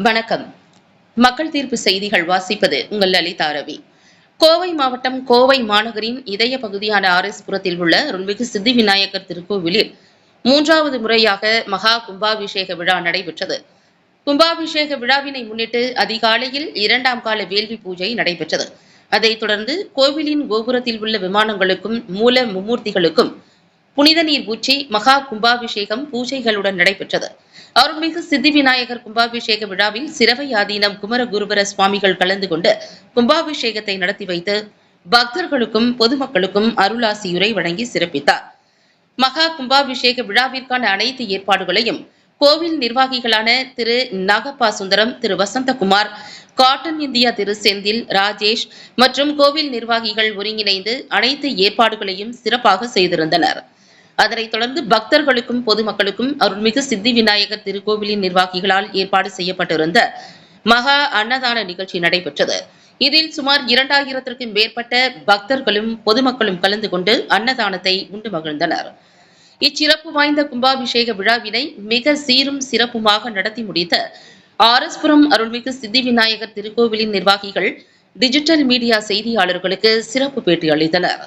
வணக்கம். மக்கள் தீர்ப்பு செய்திகள் வாசிப்பது உங்கள் லலிதா ரவி. கோவை மாவட்டம் கோவை மாநகரின் இதய பகுதியான ஆர்எஸ்புரத்தில் உள்ள அருள்மிகு சித்தி விநாயகர் திருக்கோவிலில் 3வது முறையாக மகா கும்பாபிஷேக விழா நடைபெற்றது. கும்பாபிஷேக விழாவினை முன்னிட்டு அதிகாலையில் 2ஆம் கால வேள்வி பூஜை நடைபெற்றது. அதைத் தொடர்ந்து கோவிலின் கோபுரத்தில் உள்ள விமானங்களுக்கும் மூல மும்மூர்த்திகளுக்கும் புனித நீர் ஊற்றி மகா கும்பாபிஷேகம் பூஜைகளுடன் நடைபெற்றது. அருள்மிகு சித்தி விநாயகர் கும்பாபிஷேக விழாவில் சிரவை ஆதீனம் குமரகுருபர சுவாமிகள் கலந்து கொண்டு கும்பாபிஷேகத்தை நடத்தி வைத்து பக்தர்களுக்கும் பொதுமக்களுக்கும் அருளாசியுரை வழங்கி சிறப்பித்தார். மகா கும்பாபிஷேக விழாவிற்கான அனைத்து ஏற்பாடுகளையும் கோவில் நிர்வாகிகளான திரு நாகப்பா சுந்தரம், திரு வசந்தகுமார், காட்டன் இந்தியா திரு செந்தில், ராஜேஷ் மற்றும் கோவில் நிர்வாகிகள் ஒருங்கிணைந்து அனைத்து ஏற்பாடுகளையும் சிறப்பாக செய்திருந்தனர். அதனைத் தொடர்ந்து பக்தர்களுக்கும் பொதுமக்களுக்கும் அருள்மிகு சித்தி விநாயகர் திருக்கோவிலின் நிர்வாகிகளால் ஏற்பாடு செய்யப்பட்டிருந்த மகா அன்னதான நிகழ்ச்சி நடைபெற்றது. இதில் சுமார் 2000த்திற்கும் மேற்பட்ட பக்தர்களும் பொதுமக்களும் கலந்து கொண்டு அன்னதானத்தை உண்டு மகிழ்ந்தனர். இச்சிறப்பு வாய்ந்த கும்பாபிஷேக விழாவினை மிக சீரும் சிறப்புமாக நடத்தி முடித்த ஆர்எஸ்புரம் அருள்மிகு சித்தி விநாயகர் திருக்கோவிலின் நிர்வாகிகள் டிஜிட்டல் மீடியா செய்தியாளர்களுக்கு சிறப்பு பேட்டி அளித்தனர்.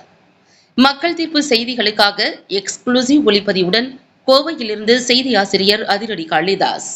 மக்கள் தீர்ப்பு செய்திகளுக்காக எக்ஸ்க்ளூசிவ் ஒளிப்பதிவுடன் கோவையிலிருந்து செய்தி ஆசிரியர் அதிரடி காளிதாஸ்.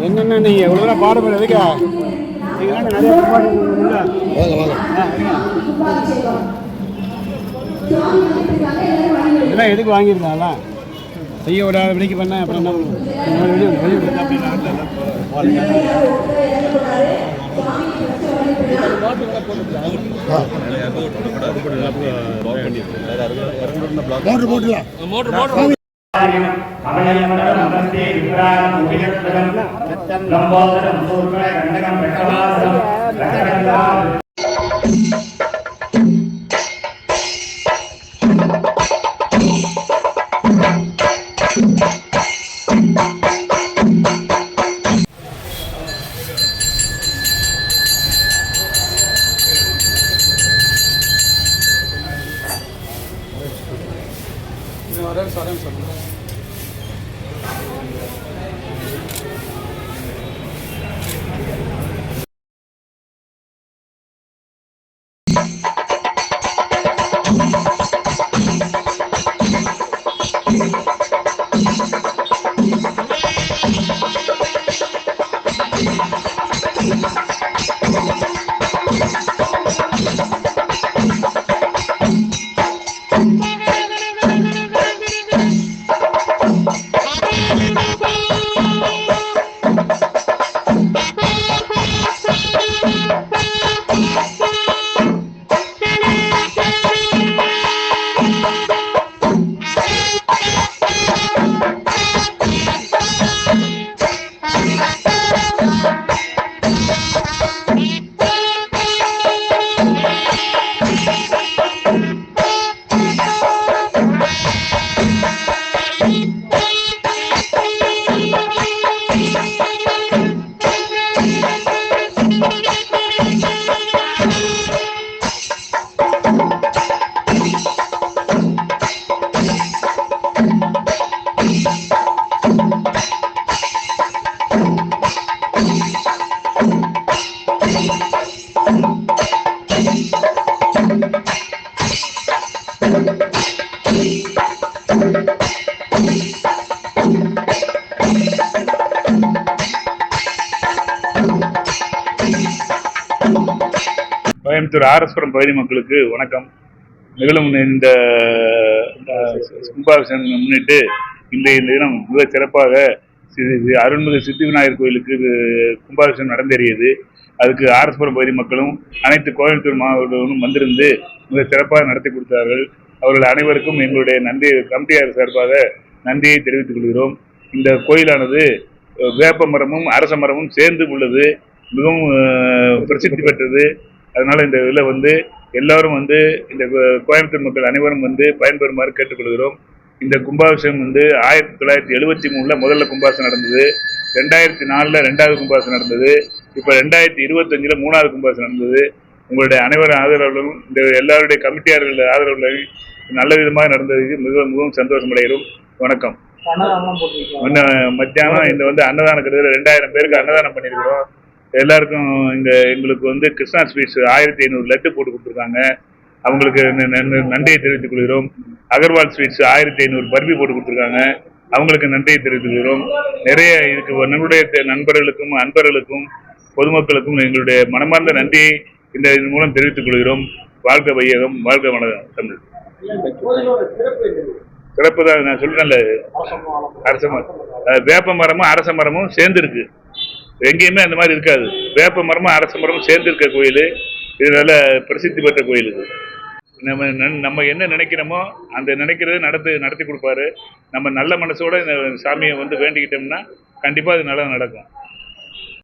என்னென்ன நீங்க எவ்வளோ பாடுபட எதுக்கு இதெல்லாம் எதுக்கு வாங்கியிருந்தாங்களா செய்ய விடாத விலைக்கு பண்ண அப்புறம் மோட்டர் கோயம்புத்தூர் ஆர்எஸ்புரம் பகுதி மக்களுக்கு வணக்கம். நிகழும் இந்த கும்பாபிஷேகம் முன்னிட்டு இன்றைய தினம் மிக சிறப்பாக அருள்மிகு சித்தி விநாயகர் கோயிலுக்கு கும்பாபிஷேகம் நடந்தேறியது. அதுக்கு ஆர்எஸ்புரம் பகுதி மக்களும் அனைத்து கோயம்புத்தூர் மாவட்டங்களும் வந்திருந்து மிக சிறப்பாக நடத்தி கொடுத்தார்கள். அவர்கள் அனைவருக்கும் எங்களுடைய நன்றி கமிட்டியார் சார்பாக நன்றியை தெரிவித்துக் கொள்கிறோம். இந்த கோயிலானது வேப்ப மரமும் அரச மரமும் சேர்ந்து உள்ளது, மிகவும் பிரசித்தி பெற்றது. அதனால இந்த இதில் எல்லாரும் இந்த கோயம்புத்தூர் மக்கள் அனைவரும் பயன்பெறுமாறு கேட்டுக்கொள்கிறோம். இந்த கும்பாபிஷேகம் 1973 முதல்ல கும்பாபிஷேகம் நடந்தது, 2004 2வது கும்பாபிஷேகம் நடந்தது, இப்போ 2025 3வது கும்பாபிஷேகம் நடந்தது. உங்களுடைய அனைவரும் ஆதரவுகளும் இந்த எல்லாருடைய கமிட்டியார்கள் ஆதரவுகளையும் நல்ல விதமாக நடந்ததுக்கு மிகவும் சந்தோஷம் அடைகிறோம். வணக்கம். மத்தியானம் இந்த அன்னதானம் கிட்டத்தட்ட 2000 பேருக்கு அன்னதானம் பண்ணியிருக்கிறோம். எல்லாருக்கும் எங்களுக்கு கிருஷ்ணா ஸ்வீட்ஸ் 1500 லட்டு போட்டு கொடுத்துருக்காங்க. அவங்களுக்கு நன்றியை தெரிவித்துக் கொள்கிறோம். அகர்வால் ஸ்வீட்ஸ் 1500 பர்பி போட்டு கொடுத்துருக்காங்க. அவங்களுக்கு நன்றியை தெரிவித்துக் கொள்கிறோம். நிறைய இதுக்கு நம்முடைய நண்பர்களுக்கும் அன்பர்களுக்கும் பொதுமக்களுக்கும் எங்களுடைய மனமார்ந்த நன்றியை இந்த மூலம் தெரிவித்துக் கொள்கிறோம். வாழ்க வையகம், வாழ்க வணக்கம் தமிழ். சிறப்பு தான் நான் சொல்றேன்ல, அரச மரம் வேப்ப மரமும் அரச மரமும் சேர்ந்து இருக்கு. எங்கேயுமே அந்த மாதிரி இருக்காது. வேப்ப மரமும் அரச மரமும் சேர்ந்து இருக்க கோயில் இது. நல்ல பிரசித்தி பெற்ற கோயில் இது. நம்ம என்ன நினைக்கிறோமோ அந்த நினைக்கிறத நடத்தி கொடுப்பாரு. நம்ம நல்ல மனசோட இந்த சாமியை வேண்டிக்கிட்டோம்னா கண்டிப்பா அது நல்லா நடக்கும்.